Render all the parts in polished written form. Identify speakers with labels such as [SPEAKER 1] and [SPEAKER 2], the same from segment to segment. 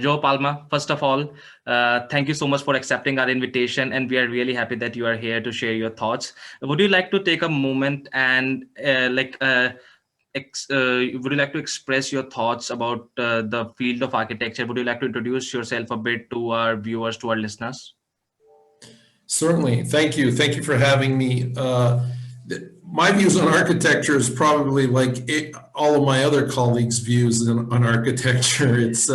[SPEAKER 1] Joe Palma, first of all, thank you so much for accepting our invitation, and we are really happy that you are here to share your thoughts. Would you like to take a moment and would you like to express your thoughts about the field of architecture? Would you like to introduce yourself a bit to our viewers, to our listeners?
[SPEAKER 2] Certainly. Thank you. Thank you for having me. My views on architecture is probably like all of my other colleagues' views on architecture. It's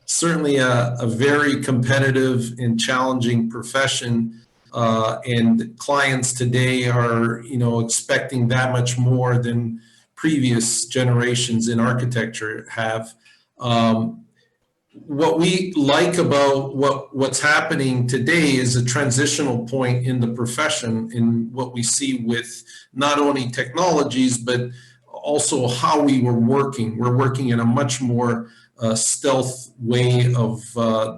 [SPEAKER 2] certainly a very competitive and challenging profession, and clients today are, expecting that much more than previous generations in architecture have. What we like about what's happening today is a transitional point in the profession, in what we see with not only technologies but also how we were working. We're working in a much more stealth way of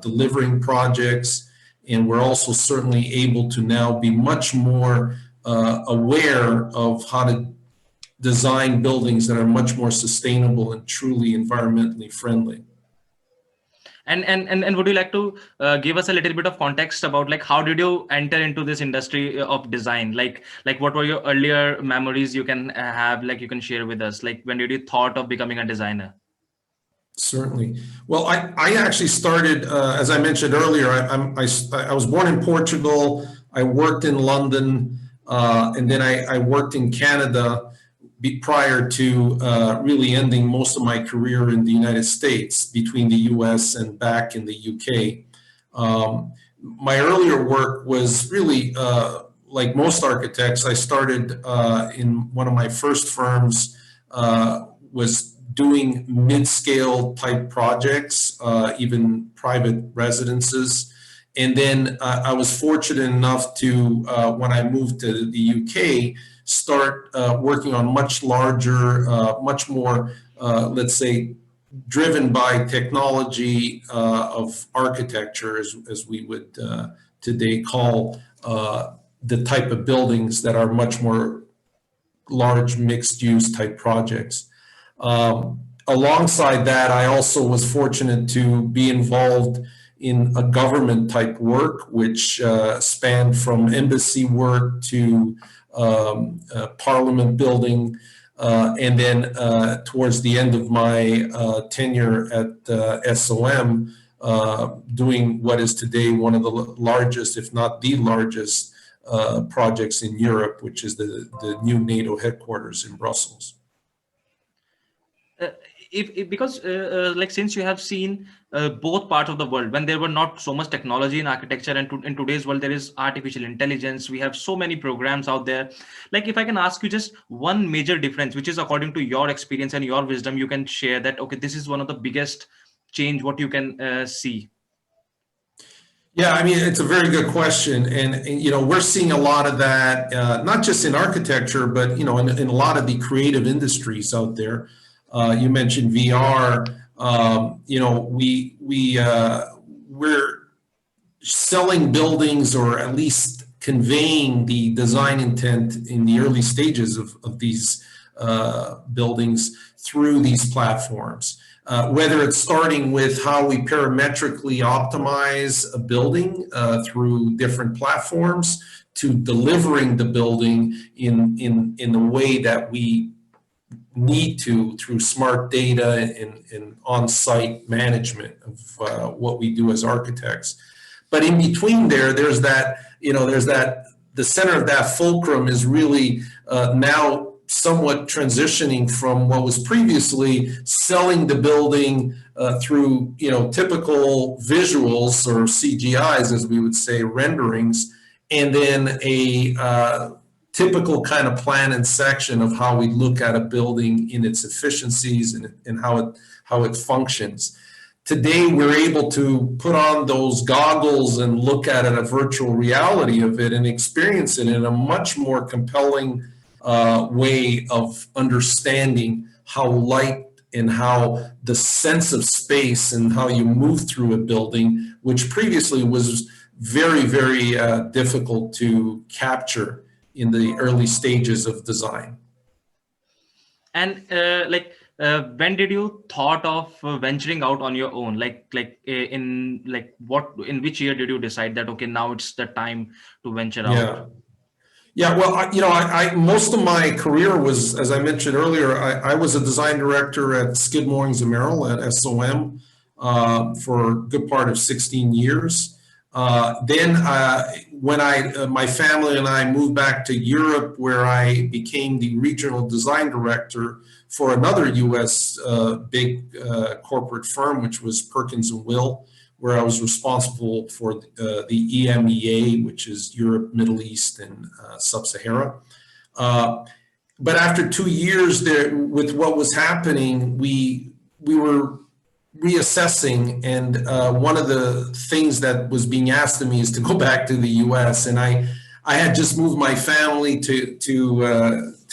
[SPEAKER 2] delivering projects, and we're also certainly able to now be much more aware of how to design buildings that are much more sustainable and truly environmentally friendly.
[SPEAKER 1] And would you like to give us a little bit of context about like how did you enter into this industry of design? Like what were your earlier memories you can have, like you can share with us? Like when did you thought of becoming a designer?
[SPEAKER 2] Certainly. Well, I actually started, as I mentioned earlier, I was born in Portugal. I worked in London, and then I worked in Canada prior to really ending most of my career in the United States, between the US and back in the UK. My earlier work was really, like most architects, I started in one of my first firms, was doing mid-scale type projects, even private residences. And then I was fortunate enough to, when I moved to the UK, start working on much larger, much more, let's say, driven by technology of architecture, as we would today call the type of buildings that are much more large mixed-use type projects. Alongside that, I also was fortunate to be involved in a government type work, which spanned from embassy work to parliament building, and then towards the end of my tenure at SOM, doing what is today one of the largest, if not the largest, projects in Europe, which is the new NATO headquarters in Brussels.
[SPEAKER 1] Because like since you have seen both parts of the world, when there were not so much technology in architecture, and in today's world there is artificial intelligence, we have so many programs out there. Like if I can ask you just one major difference, which is according to your experience and your wisdom, you can share that, okay, this is one of the biggest change what you can see.
[SPEAKER 2] Yeah, I mean, it's a very good question. And we're seeing a lot of that, not just in architecture, but, in a lot of the creative industries out there. You mentioned VR. We're selling buildings, or at least conveying the design intent in the early stages of these buildings through these platforms. Whether it's starting with how we parametrically optimize a building through different platforms, to delivering the building in the way that we need to, through smart data and on-site management of what we do as architects. But in between there's that, the center of that fulcrum is really now somewhat transitioning from what was previously selling the building through, typical visuals, or CGIs, as we would say, renderings, and then a typical kind of plan and section of how we look at a building in its efficiencies and how it functions. Today, we're able to put on those goggles and look at a virtual reality of it and experience it in a much more compelling way of understanding how light and how the sense of space and how you move through a building, which previously was very, very difficult to capture in the early stages of design.
[SPEAKER 1] And like when did you thought of venturing out on your own? In like what in which year did you decide that okay, now it's the time to venture out?
[SPEAKER 2] Yeah. Yeah, well, most of my career was, as I mentioned earlier, I was a design director at Skid Moorings and Merrill at SOM for a good part of 16 years. When my family and I moved back to Europe, where I became the regional design director for another U.S. Big corporate firm, which was Perkins and Will, where I was responsible for the EMEA, which is Europe, Middle East, and Sub-Sahara. But after 2 years there, with what was happening, we were reassessing, and one of the things that was being asked of me is to go back to the U.S. And I had just moved my family to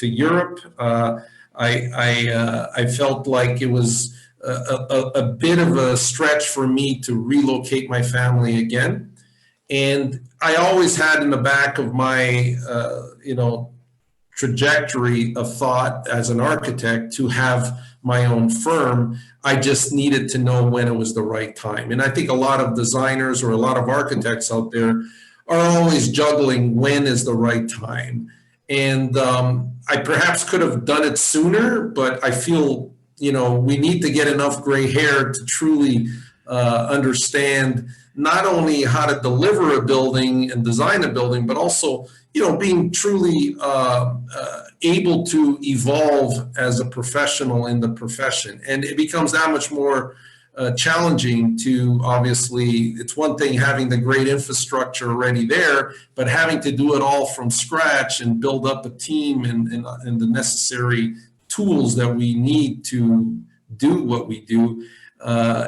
[SPEAKER 2] Europe. I felt like it was a bit of a stretch for me to relocate my family again. And I always had in the back of my, trajectory of thought as an architect to have my own firm. I just needed to know when it was the right time. And I think a lot of designers or a lot of architects out there are always juggling when is the right time. And I perhaps could have done it sooner, but I feel, we need to get enough gray hair to truly understand not only how to deliver a building and design a building, but also, being truly able to evolve as a professional in the profession. And it becomes that much more challenging to, obviously, it's one thing having the great infrastructure already there, but having to do it all from scratch and build up a team and the necessary tools that we need to do what we do.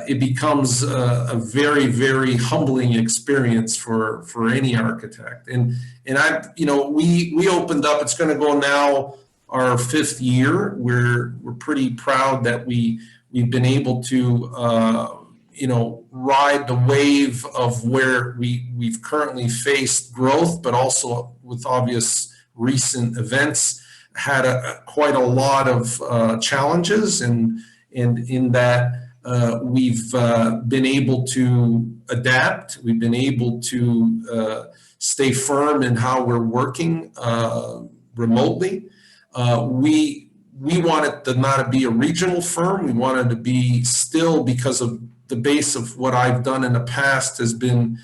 [SPEAKER 2] It becomes a very, very humbling experience for any architect. And we opened up. It's going to go now our 5th year. We're pretty proud that we've been able to ride the wave of where we've currently faced growth, but also with obvious recent events had quite a lot of challenges, and in that. We've been able to adapt. We've been able to stay firm in how we're working remotely. We wanted to not be a regional firm. We wanted to be still, because of the base of what I've done in the past has been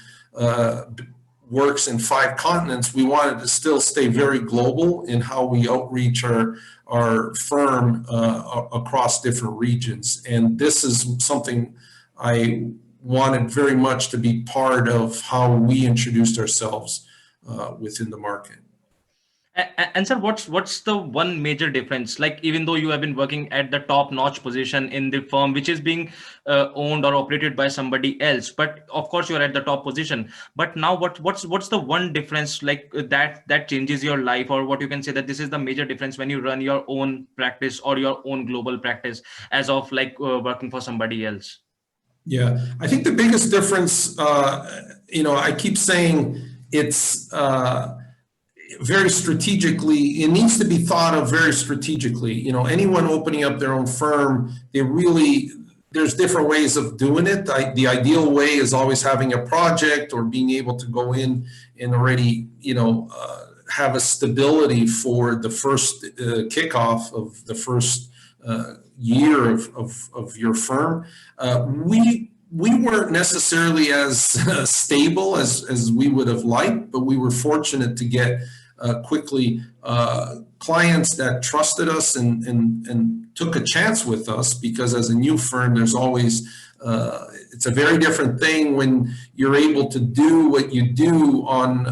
[SPEAKER 2] works in 5 continents. We wanted to still stay very global in how we outreach our firm across different regions. And this is something I wanted very much to be part of how we introduced ourselves within the market.
[SPEAKER 1] And sir, what's the one major difference? Like, even though you have been working at the top-notch position in the firm, which is being owned or operated by somebody else, but of course you're at the top position. But now, what's the one difference like that changes your life, or what you can say that this is the major difference when you run your own practice or your own global practice as of like working for somebody else?
[SPEAKER 2] Yeah, I think the biggest difference, I keep saying it's. Very strategically, it needs to be thought of very strategically. Anyone opening up their own firm, there's different ways of doing it. The ideal way is always having a project or being able to go in and already, have a stability for the first kickoff of the first year of your firm. We weren't necessarily as stable as we would have liked, but we were fortunate to get quickly clients that trusted us and took a chance with us, because as a new firm, there's always, it's a very different thing when you're able to do what you do on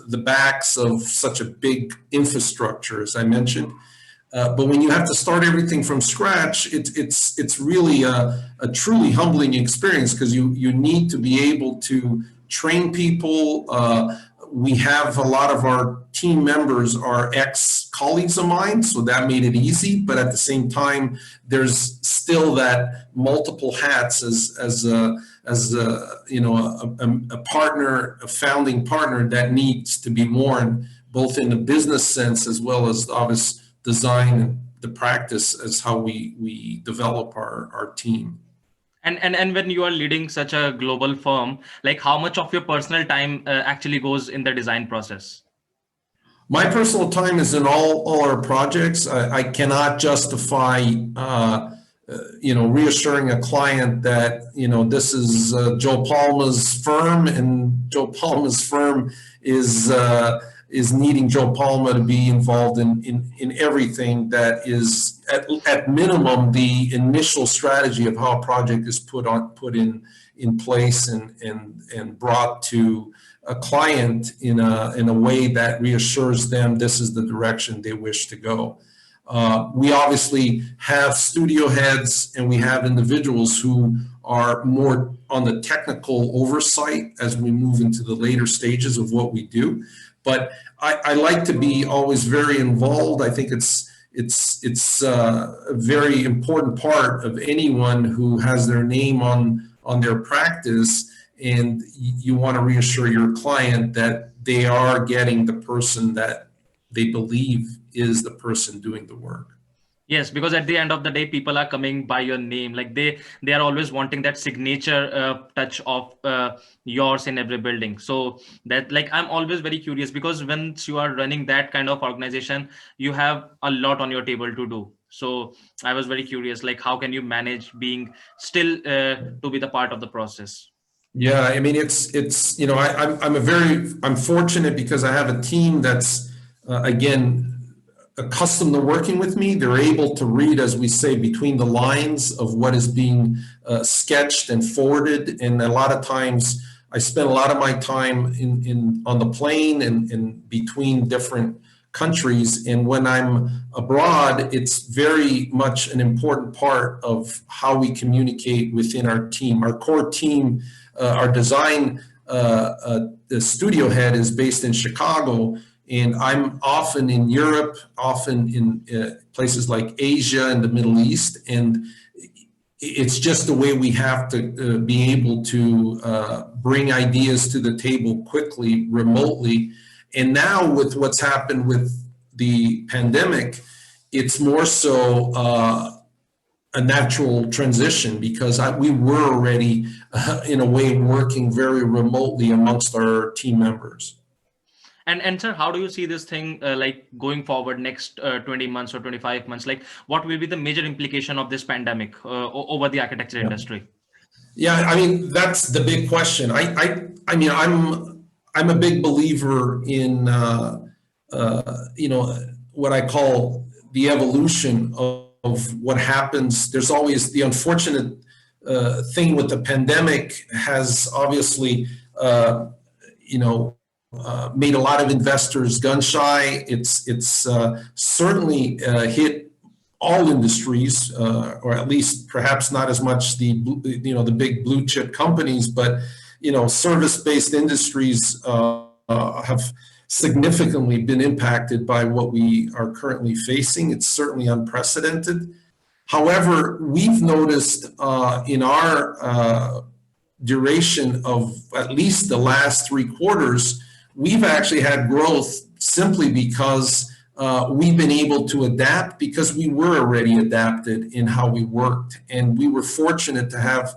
[SPEAKER 2] the backs of such a big infrastructure, as I mentioned. But when you have to start everything from scratch, it's really a truly humbling experience, because you need to be able to train people. We have a lot of our team members are ex-colleagues of mine, so that made it easy. But at the same time, there's still that multiple hats as a partner, a founding partner that needs to be worn, both in the business sense as well as obvious design and the practice as how we develop our team.
[SPEAKER 1] And when you are leading such a global firm, like how much of your personal time actually goes in the design process?
[SPEAKER 2] My personal time is in all our projects. I cannot justify, reassuring a client that, this is Joe Palma's firm, and Joe Palma's firm is needing Joe Palma to be involved in everything that is at minimum the initial strategy of how a project is put in place and brought to a client in a way that reassures them this is the direction they wish to go. We obviously have studio heads and we have individuals who are more on the technical oversight as we move into the later stages of what we do. But I like to be always very involved. I think it's a very important part of anyone who has their name on their practice, and you want to reassure your client that they are getting the person that they believe is the person doing the work.
[SPEAKER 1] Yes, because at the end of the day, people are coming by your name. Like they are always wanting that signature touch of yours in every building. So that, like, I'm always very curious, because once you are running that kind of organization, you have a lot on your table to do. So I was very curious, like, how can you manage being still to be the part of the process?
[SPEAKER 2] Yeah, I mean, it's I'm fortunate because I have a team that's again accustomed to working with me. They're able to read, as we say, between the lines of what is being sketched and forwarded. And a lot of times, I spend a lot of my time in on the plane and between different countries. And when I'm abroad, it's very much an important part of how we communicate within our team. Our core team, our design the studio head is based in Chicago, and I'm often in Europe, often in places like Asia and the Middle East. And it's just the way we have to be able to bring ideas to the table quickly, remotely. And now with what's happened with the pandemic, it's more so a natural transition, because we were already, in a way, working very remotely amongst our team members.
[SPEAKER 1] And sir, how do you see this thing like going forward next 20 months or 25 months? Like, what will be the major implication of this pandemic over the architecture industry?
[SPEAKER 2] Yeah, I mean, that's the big question. I mean, I'm a big believer in what I call the evolution of what happens. There's always the unfortunate thing with the pandemic has obviously made a lot of investors gun shy. It's certainly hit all industries, or at least perhaps not as much the big blue chip companies, but service-based industries have significantly been impacted by what we are currently facing. It's certainly unprecedented. However, we've noticed in our duration of at least the last 3 quarters, we've actually had growth simply because we've been able to adapt, because we were already adapted in how we worked. And we were fortunate to have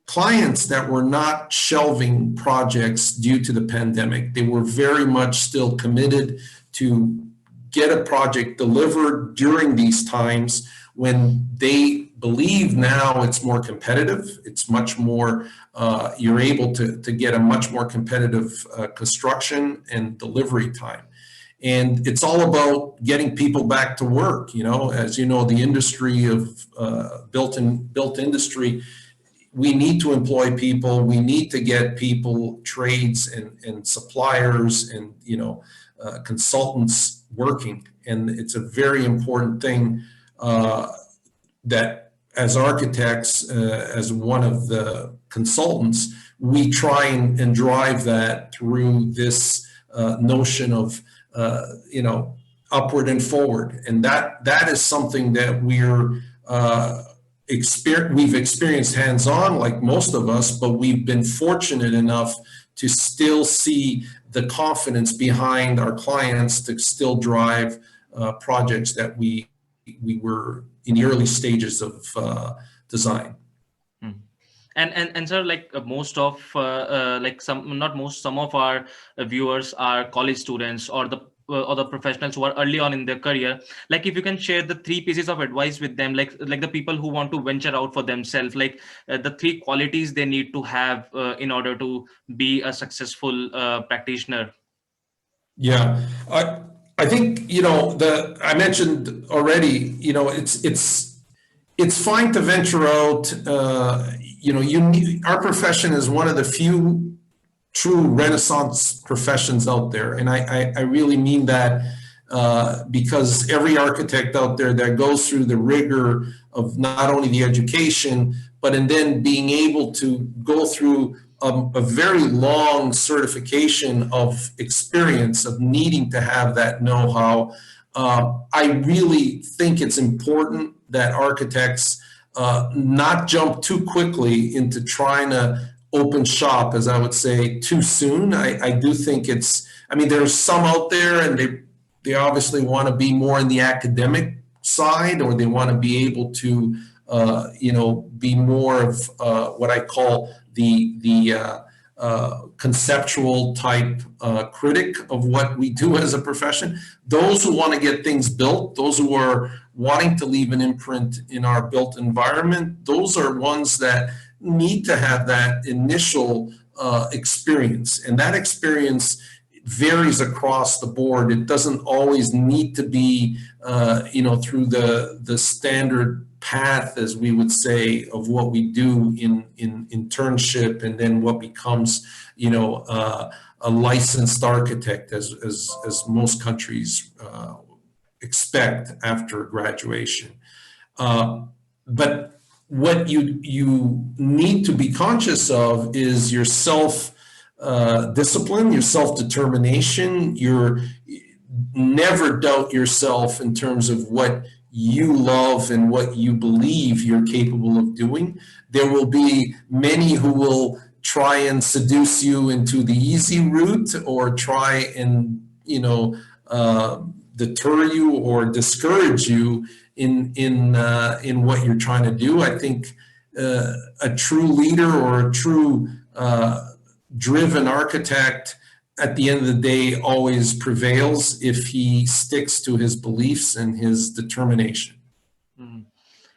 [SPEAKER 2] clients that were not shelving projects due to the pandemic. They were very much still committed to get a project delivered during these times when they believe now it's more competitive. It's much more, you're able to get a much more competitive construction and delivery time. And it's all about getting people back to work. As you know, the industry of built industry, we need to employ people. We need to get people, trades and suppliers and consultants working. And it's a very important thing that as architects, as one of the consultants, we try and drive that through this notion of upward and forward. And that is something that we've experienced hands-on, like most of us, but we've been fortunate enough to still see the confidence behind our clients to still drive projects that we were in the early stages of design.
[SPEAKER 1] Hmm. And sir, like most of like some, not most, some of our viewers are college students or the professionals who are early on in their career. Like if you can share the three pieces of advice with them, like the people who want to venture out for themselves, like the three qualities they need to have in order to be a successful practitioner.
[SPEAKER 2] Yeah, I think the I mentioned already. It's fine to venture out. Our profession is one of the few true Renaissance professions out there, and I really mean that because every architect out there that goes through the rigor of not only the education, but and then being able to go through a very long certification of experience of needing to have that know-how. I really think it's important that architects not jump too quickly into trying to open shop, as I would say, too soon. I do think I mean, there's some out there and they obviously want to be more in the academic side, or they want to be able to, be more of what I call the conceptual type critic of what we do as a profession. Those who want to get things built, those who are wanting to leave an imprint in our built environment, those are ones that need to have that initial experience. And that experience varies across the board. It doesn't always need to be, through the standard path, as we would say, of what we do in internship, and then what becomes, a licensed architect, as most countries expect after graduation. But what you need to be conscious of is your self discipline, your self determination. Never doubt yourself in terms of what you love and what you believe you're capable of doing. There will be many who will try and seduce you into the easy route, or try and deter you or discourage you in what you're trying to do. I think a true leader or a true driven architect, at the end of the day, always prevails if he sticks to his beliefs and his determination.
[SPEAKER 1] Mhm.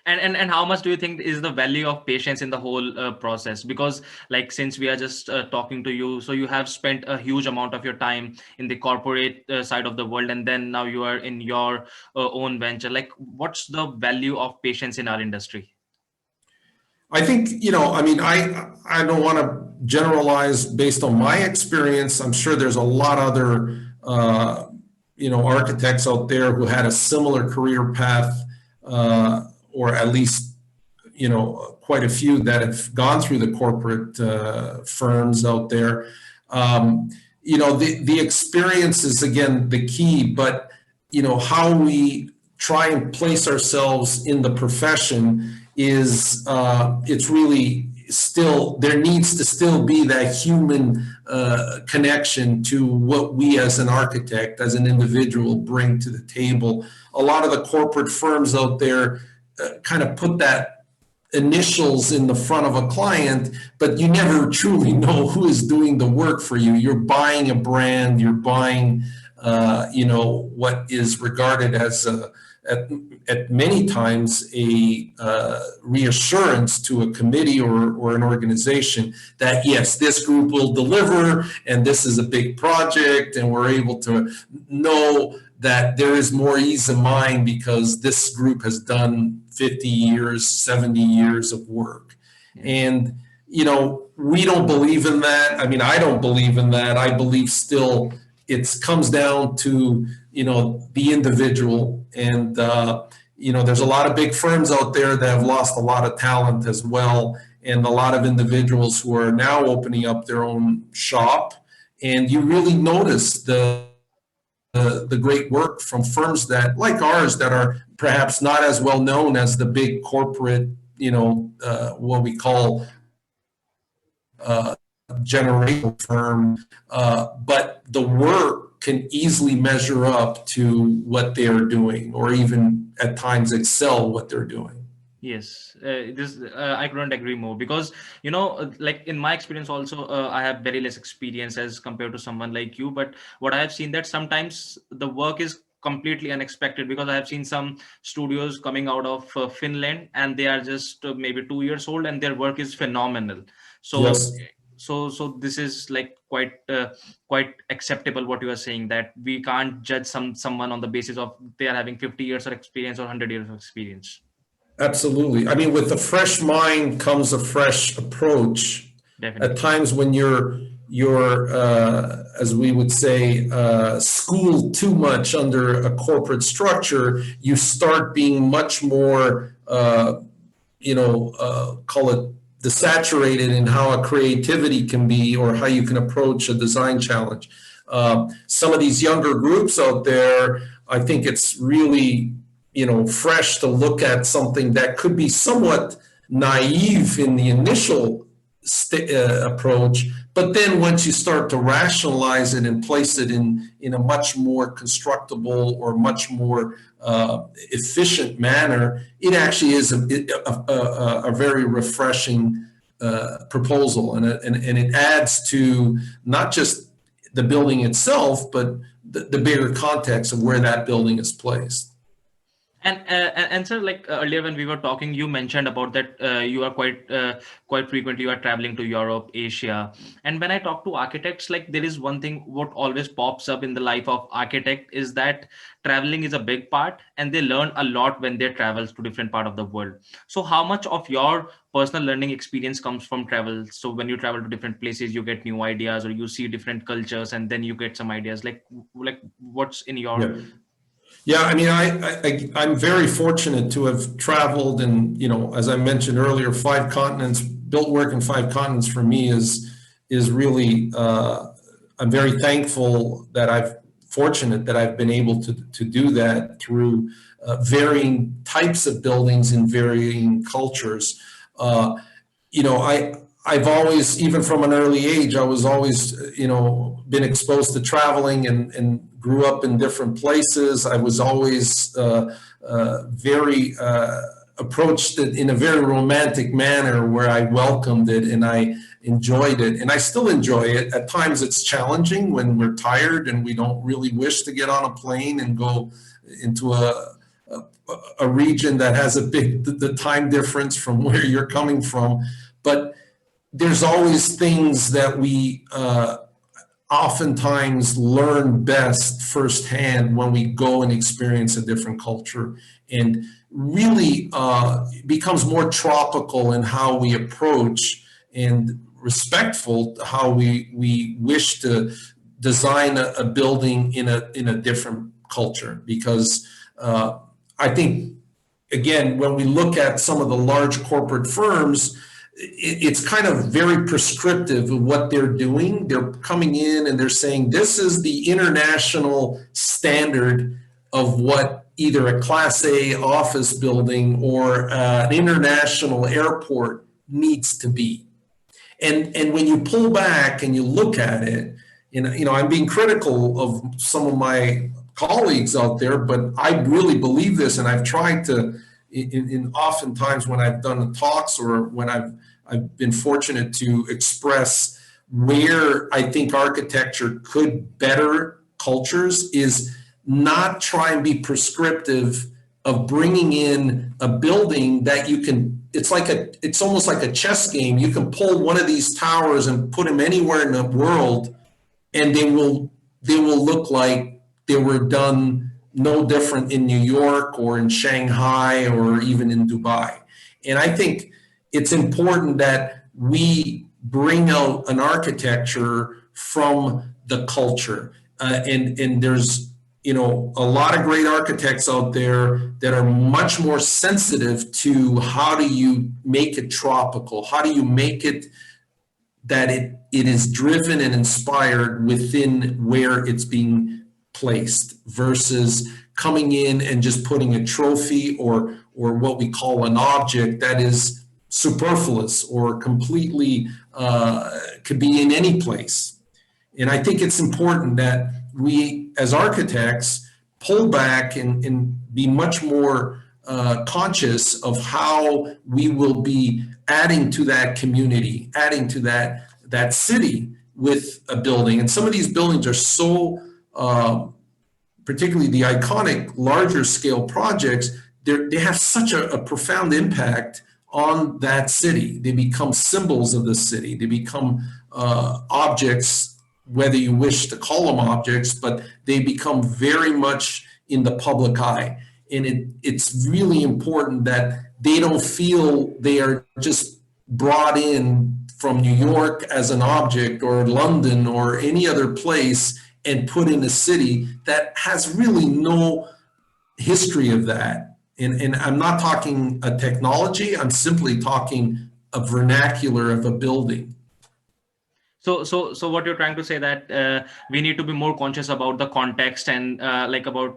[SPEAKER 1] And how much do you think is the value of patience in the whole process? Because like, since we are just talking to you, so you have spent a huge amount of your time in the corporate side of the world, and then now you are in your own venture. Like, what's the value of patience in our industry?
[SPEAKER 2] I think, I mean, I don't want to generalize based on my experience. I'm sure there's a lot other, architects out there who had a similar career path, or at least, quite a few that have gone through the corporate firms out there. The experience is, again, the key, but, how we try and place ourselves in the profession is it's really still, there needs to still be that human connection to what we as an architect, as an individual, bring to the table. A lot of the corporate firms out there kind of put that initials in the front of a client, but you never truly know who is doing the work for you. You're buying a brand, you're buying what is regarded as at many times a reassurance to a committee or an organization that, yes, this group will deliver, and this is a big project, and we're able to know that there is more ease of mind because this group has done 50 years, 70 years of work. And, we don't believe in that. I mean, I don't believe in that. I believe still it comes down to, the individual. And, there's a lot of big firms out there that have lost a lot of talent as well, and a lot of individuals who are now opening up their own shop. And you really notice the great work from firms that, like ours, that are perhaps not as well known as the big corporate, what we call generational firm, but the work can easily measure up to what they're doing, or even at times excel what they're doing.
[SPEAKER 1] Yes, this I couldn't agree more, because like in my experience also, I have very less experience as compared to someone like you. But what I have seen, that sometimes the work is completely unexpected, because I have seen some studios coming out of Finland, and they are just maybe 2 years old, and their work is phenomenal. So
[SPEAKER 2] Yes.
[SPEAKER 1] so this is like quite acceptable what you are saying, that we can't judge someone on the basis of they are having 50 years of experience or 100 years of experience.
[SPEAKER 2] Absolutely. I mean, with a fresh mind comes a fresh approach. At
[SPEAKER 1] Definitely.
[SPEAKER 2] times when you're as we would say, schooled too much under a corporate structure, you start being much more, call it desaturated in how a creativity can be, or how you can approach a design challenge. Some of these younger groups out there, I think it's really, fresh to look at something that could be somewhat naive in the initial approach, but then once you start to rationalize it and place it in a much more constructible or much more efficient manner, it actually is a very refreshing proposal, and it adds to not just the building itself, but the bigger context of where that building is placed.
[SPEAKER 1] And sir, like earlier when we were talking, you mentioned about that you are quite frequently you are traveling to Europe, Asia. And when I talk to architects, like there is one thing what always pops up in the life of architect is that traveling is a big part, and they learn a lot when they travel to different part of the world. So how much of your personal learning experience comes from travel? So when you travel to different places, you get new ideas, or you see different cultures, and then you get some ideas. Like what's in your...
[SPEAKER 2] Yeah. Yeah, I mean, I'm very fortunate to have traveled, and as I mentioned earlier, 5 continents. Built work in 5 continents for me is really. I'm very thankful that fortunate that I've been able to do that through varying types of buildings in varying cultures. I've always, even from an early age, I was always, been exposed to traveling, and grew up in different places. I was always very approached it in a very romantic manner, where I welcomed it and I enjoyed it, and I still enjoy it. At times it's challenging when we're tired and we don't really wish to get on a plane and go into a region that has the time difference from where you're coming from. But there's always things that we oftentimes learn best firsthand when we go and experience a different culture, and really becomes more tropical in how we approach, and respectful to how we wish to design a building in a different culture. Because I think, again, when we look at some of the large corporate firms, it's kind of very prescriptive of what they're doing. They're coming in and they're saying, this is the international standard of what either a Class A office building or an international airport needs to be. And when you pull back and you look at it, I'm being critical of some of my colleagues out there, but I really believe this, and I've tried to, in oftentimes when I've done talks, or when I've been fortunate to express where I think architecture could better cultures, is not try and be prescriptive of bringing in a building that you can, it's almost like a chess game. You can pull one of these towers and put them anywhere in the world, and they will look like they were done no different in New York or in Shanghai or even in Dubai. And I think it's important that we bring out an architecture from the culture. And there's, a lot of great architects out there that are much more sensitive to how do you make it tropical? How do you make it that it is driven and inspired within where it's being placed, versus coming in and just putting a trophy or what we call an object that is superfluous or completely could be in any place. And I think it's important that we as architects pull back and be much more conscious of how we will be adding to that community, adding to that city with a building. And some of these buildings are so, particularly the iconic larger scale projects, they have such a profound impact on that city. They become symbols of the city. They become objects, whether you wish to call them objects, but they become very much in the public eye. And it's really important that they don't feel they are just brought in from New York as an object, or London or any other place, and put in a city that has really no history of that. And I'm not talking a technology, I'm simply talking a vernacular of a building.
[SPEAKER 1] So what you're trying to say that we need to be more conscious about the context, and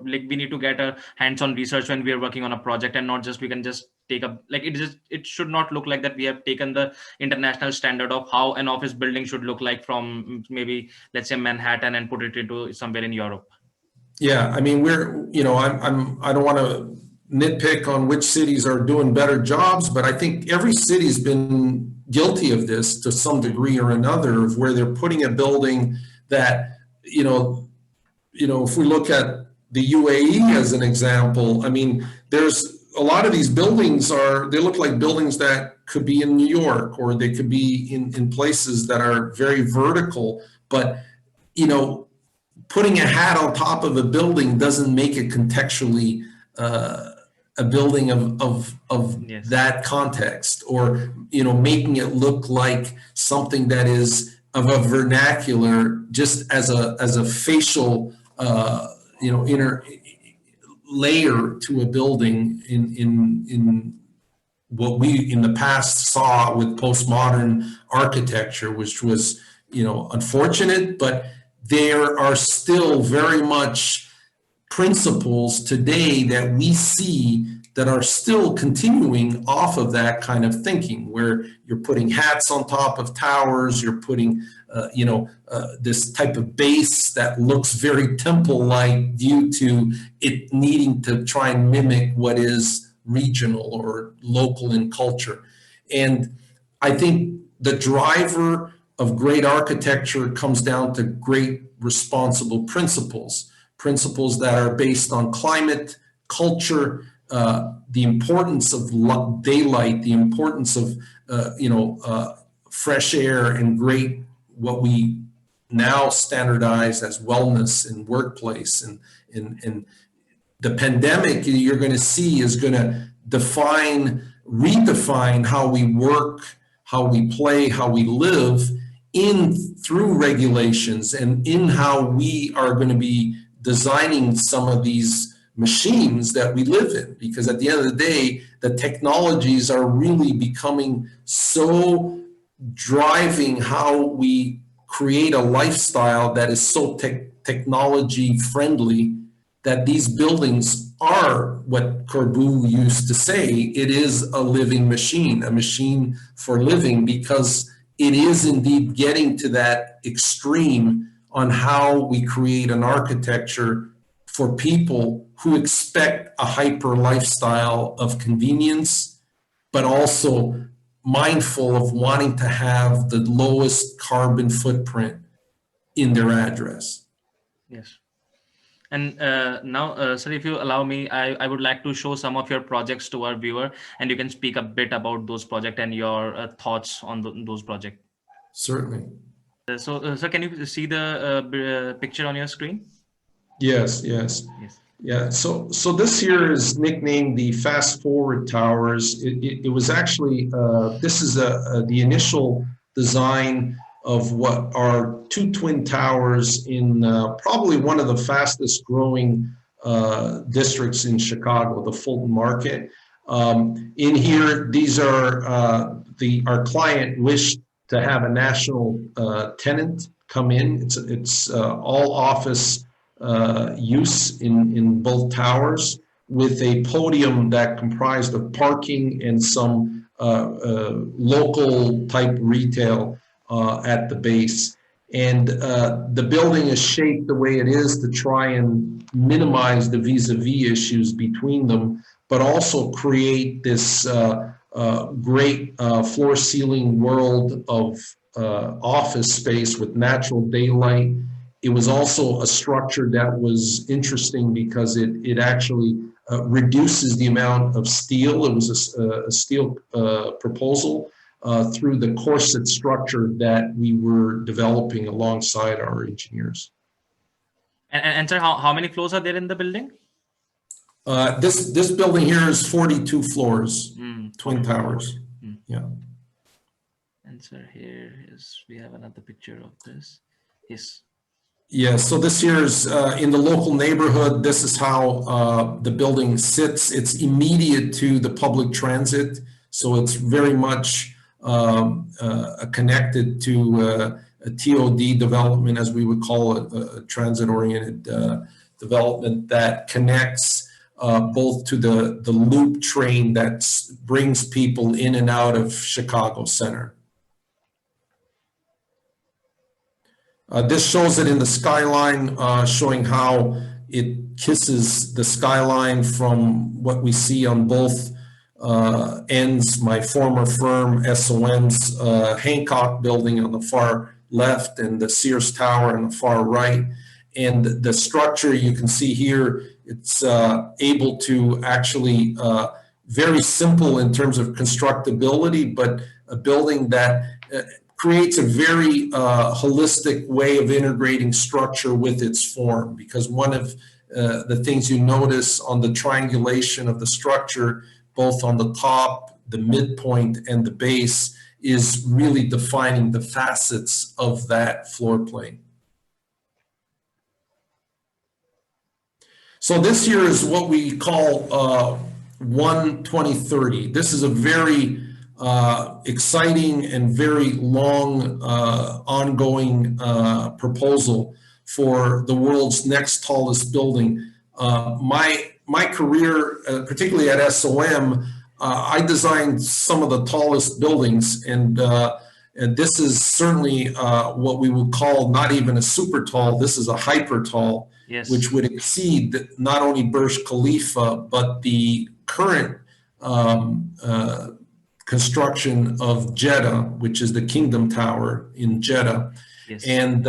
[SPEAKER 1] we need to get a hands-on research when we are working on a project, and not just we can just take a, like, it should not look like that we have taken the international standard of how an office building should look like from maybe, let's say, Manhattan, and put it into somewhere in Europe.
[SPEAKER 2] Yeah, I mean, I don't want to nitpick on which cities are doing better jobs, but I think every city's been guilty of this to some degree or another, of where they're putting a building that, if we look at the UAE as an example, I mean, there's a lot of these buildings they look like buildings that could be in New York, or they could be in places that are very vertical, but, putting a hat on top of a building doesn't make it contextually a building of yes, that context, or making it look like something that is of a vernacular, just as a facial inner layer to a building in what we in the past saw with postmodern architecture, which was unfortunate, but there are still very much principles today that we see that are still continuing off of that kind of thinking, where you're putting hats on top of towers, you're putting this type of base that looks very temple-like, due to it needing to try and mimic what is regional or local in culture. And I think the driver of great architecture comes down to great responsible principles that are based on climate, culture, the importance of daylight, the importance of fresh air, and great, what we now standardize as wellness in workplace. And the pandemic, you're going to see, is going to redefine how we work, how we play, how we live, through regulations, and in how we are going to be designing some of these machines that we live in. Because at the end of the day, the technologies are really becoming so driving how we create a lifestyle that is so technology friendly, that these buildings are what Corbu used to say: it is a living machine, a machine for living, because it is indeed getting to that extreme on how we create an architecture for people who expect a hyper lifestyle of convenience, but also mindful of wanting to have the lowest carbon footprint in their address.
[SPEAKER 1] Yes. And now, sir, if you allow me, I would like to show some of your projects to our viewer, and you can speak a bit about those projects and your thoughts on those projects.
[SPEAKER 2] Certainly.
[SPEAKER 1] Sir, can you see the picture on your screen?
[SPEAKER 2] Yes. Yeah, so this here is nicknamed the Fast Forward Towers. It was actually, this is the initial design of what are two twin towers in probably one of the fastest growing districts in Chicago, the Fulton Market. In here, these are, our client wished to have a national tenant come in. It's all office use in both towers, with a podium that comprised of parking and some local type retail at the base. And the building is shaped the way it is to try and minimize the vis-a-vis issues between them, but also create this great floor-ceiling world of office space with natural daylight. It was also a structure that was interesting because it actually reduces the amount of steel. It was a steel proposal through the corset structure that we were developing alongside our engineers.
[SPEAKER 1] And sir, how many floors are there in the building?
[SPEAKER 2] This building here is 42 floors, twin towers. Yeah.
[SPEAKER 1] And sir, here is, we have another picture of this. Yes.
[SPEAKER 2] Yeah, so this here is in the local neighborhood. This is how the building sits. It's immediate to the public transit, so it's very much connected to a TOD development, as we would call it, a transit-oriented development that connects both to the loop train that brings people in and out of Chicago Center. This shows it in the skyline, showing how it kisses the skyline from what we see on both ends. My former firm, SOM's Hancock building on the far left and the Sears Tower on the far right. And the structure you can see here, it's able to actually, very simple in terms of constructability, but a building that creates a very holistic way of integrating structure with its form, because one of the things you notice on the triangulation of the structure, both on the top, the midpoint, and the base, is really defining the facets of that floor plane. So this here is what we call 1-20-30. This is a very exciting and very long ongoing proposal for the world's next tallest building. My career, particularly at SOM, I designed some of the tallest buildings, and this is certainly what we would call not even a super tall, this is a hyper tall, yes, which would exceed not only Burj Khalifa, but the current construction of Jeddah, which is the Kingdom Tower in Jeddah. Yes. And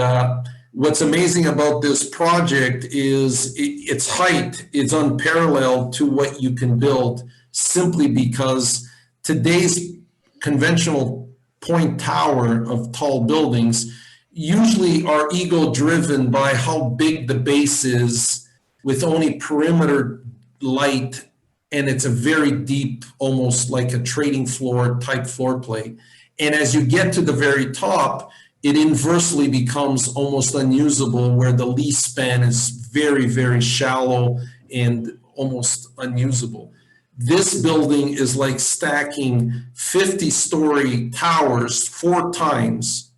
[SPEAKER 2] what's amazing about this project is its height is unparalleled to what you can build, simply because today's conventional point tower of tall buildings usually are ego-driven by how big the base is with only perimeter light, and it's a very deep, almost like a trading floor type floor plate. And as you get to the very top, it inversely becomes almost unusable, where the lease span is very, very shallow and almost unusable. This building is like stacking 50-story towers 4 times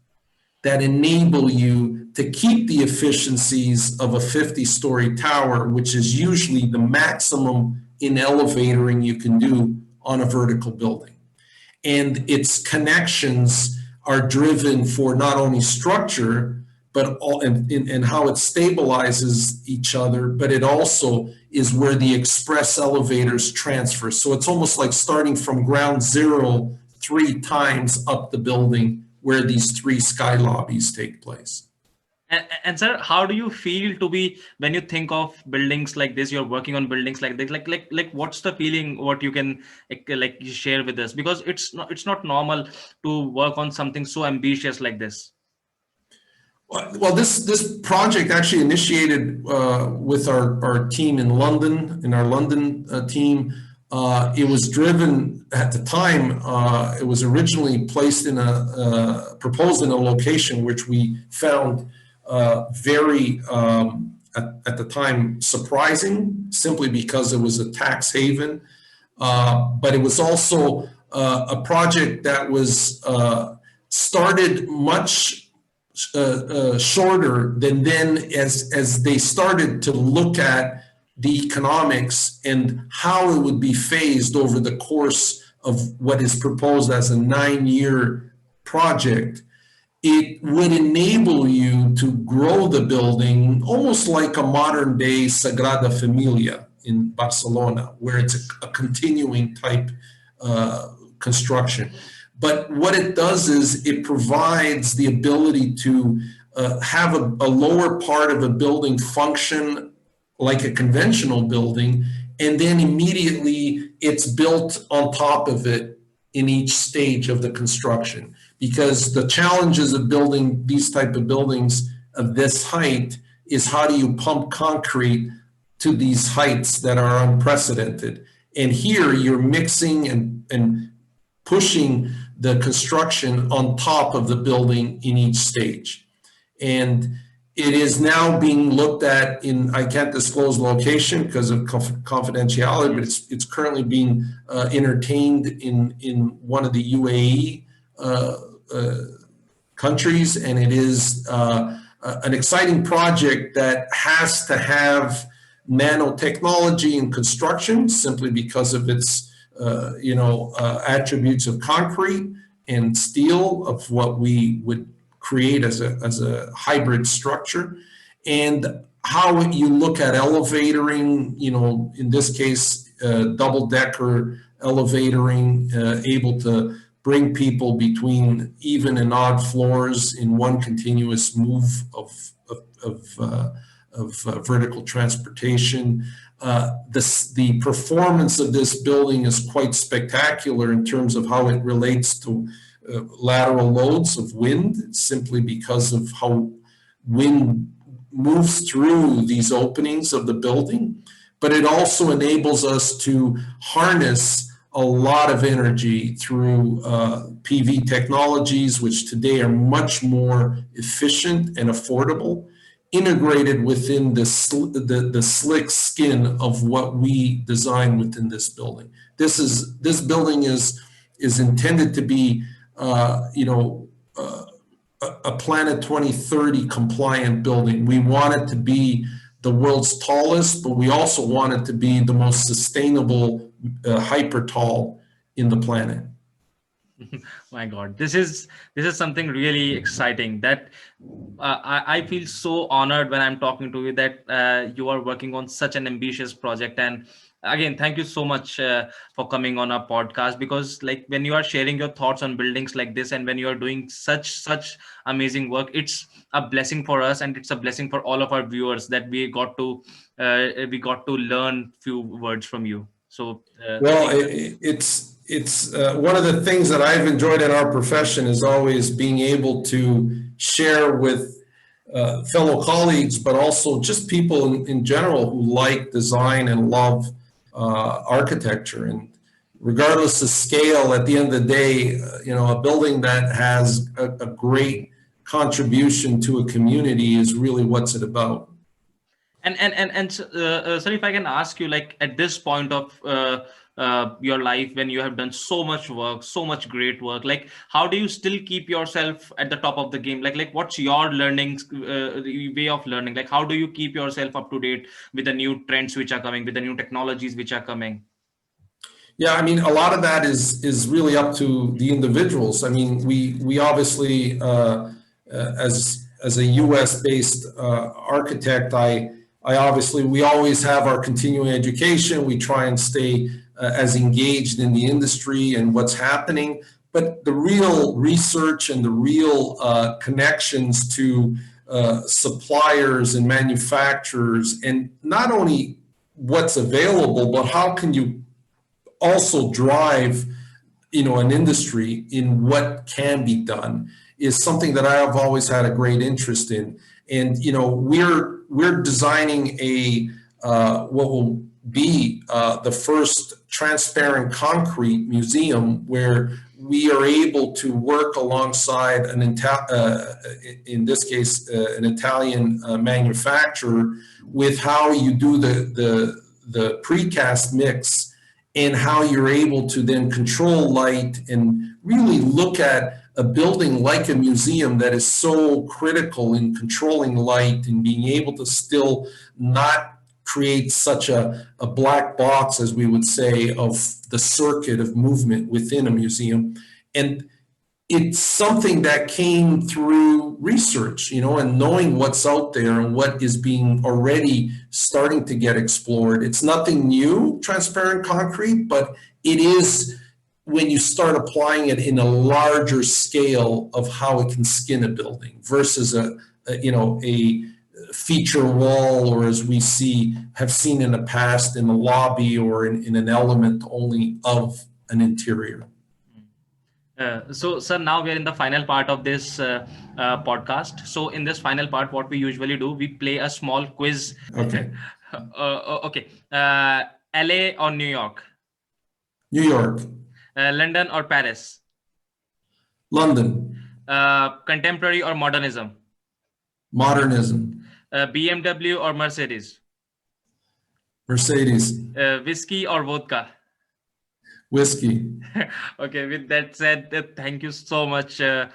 [SPEAKER 2] that enable you to keep the efficiencies of a 50-story tower, which is usually the maximum in elevatoring you can do on a vertical building. And its connections are driven for not only structure, but and how it stabilizes each other, but it also is where the express elevators transfer. So it's almost like starting from ground zero 3 times up the building, where these 3 sky lobbies take place.
[SPEAKER 1] And sir, how do you feel to be, when you think of buildings like this, you're working on buildings like this, like what's the feeling, what you can like share with us? Because it's not normal to work on something so ambitious like this.
[SPEAKER 2] Well, this project actually initiated with our team in London, in our London team. It was driven at the time, it was originally placed in proposed in a location which we found very, at the time, surprising, simply because it was a tax haven. But it was also a project that was started much shorter than then, as they started to look at the economics and how it would be phased over the course of what is proposed as a 9-year project. it would enable you to grow the building almost like a modern day Sagrada Familia in Barcelona, where it's
[SPEAKER 1] Yes.
[SPEAKER 2] a continuing type construction. But what it does is it provides the ability to have a lower part of a building function like a conventional building, and then immediately it's built on top of it in each stage of the construction. Because the challenges of building these type of buildings of this height is how do you pump concrete to these heights that are unprecedented. And here you're mixing and pushing the construction on top of the building in each stage. And it is now being looked at in, I can't disclose location because of confidentiality, but it's currently being entertained in one of the UAE countries, and it is an exciting project that has to have nanotechnology in construction simply because of its attributes of concrete and steel, of what we would create as a hybrid structure, and how you look at elevatoring, in this case, double-decker elevatoring, able to bring people between even and odd floors in one continuous move of vertical transportation. The performance of this building is quite spectacular in terms of how it relates to lateral loads of wind, simply because of how wind moves through these openings of the building. But it also enables us to harness a lot of energy through PV technologies, which today are much more efficient and affordable, integrated within the slick skin of what we design within this building. This building is intended to be a Planet 2030 compliant building. We want it to be the world's tallest, but we also want it to be the most sustainable hyper tall in the planet.
[SPEAKER 1] My God, this is something really exciting that I feel so honored when I'm talking to you that you are working on such an ambitious project. And again, thank you so much for coming on our podcast, because like when you are sharing your thoughts on buildings like this, and when you are doing such amazing work, it's a blessing for us, and it's a blessing for all of our viewers that we got to learn few words from you. So I
[SPEAKER 2] Well,
[SPEAKER 1] think
[SPEAKER 2] it's one of the things that I've enjoyed in our profession is always being able to share with fellow colleagues, but also just people in general who like design and love architecture. And regardless of scale, at the end of the day, a building that has a great contribution to a community is really what's it about.
[SPEAKER 1] Sir, if I can ask you, like at this point of your life, when you have done so much work, so much great work, like how do you still keep yourself at the top of the game? Like what's your learning way of learning? Like how do you keep yourself up to date with the new trends which are coming, with the new technologies which are coming?
[SPEAKER 2] Yeah, I mean, a lot of that is really up to the individuals. I mean, we obviously, as a U.S. based architect, I obviously, we always have our continuing education. We try and stay as engaged in the industry and what's happening. But the real research and the real connections to suppliers and manufacturers, and not only what's available, but how can you also drive an industry in what can be done, is something that I have always had a great interest in. And we're designing a what will be the first transparent concrete museum, where we are able to work alongside in this case an Italian manufacturer, with how you do the precast mix, and how you're able to then control light and really look at a building like a museum that is so critical in controlling light and being able to still not create such a black box, as we would say, of the circuit of movement within a museum. And it's something that came through research, and knowing what's out there and what is being already starting to get explored. It's nothing new, transparent concrete, but it is when you start applying it in a larger scale of how it can skin a building versus a feature wall, or as we have seen in the past in a lobby or in an element only of an interior.
[SPEAKER 1] So, sir, now we're in the final part of this podcast. So, in this final part, what we usually do, we play a small quiz.
[SPEAKER 2] Okay.
[SPEAKER 1] Okay. LA or New York?
[SPEAKER 2] New York.
[SPEAKER 1] London or Paris?
[SPEAKER 2] London.
[SPEAKER 1] Contemporary or modernism?
[SPEAKER 2] Modernism.
[SPEAKER 1] BMW or Mercedes?
[SPEAKER 2] Mercedes.
[SPEAKER 1] Whiskey or vodka?
[SPEAKER 2] Whiskey.
[SPEAKER 1] Okay, with that said, thank you so much for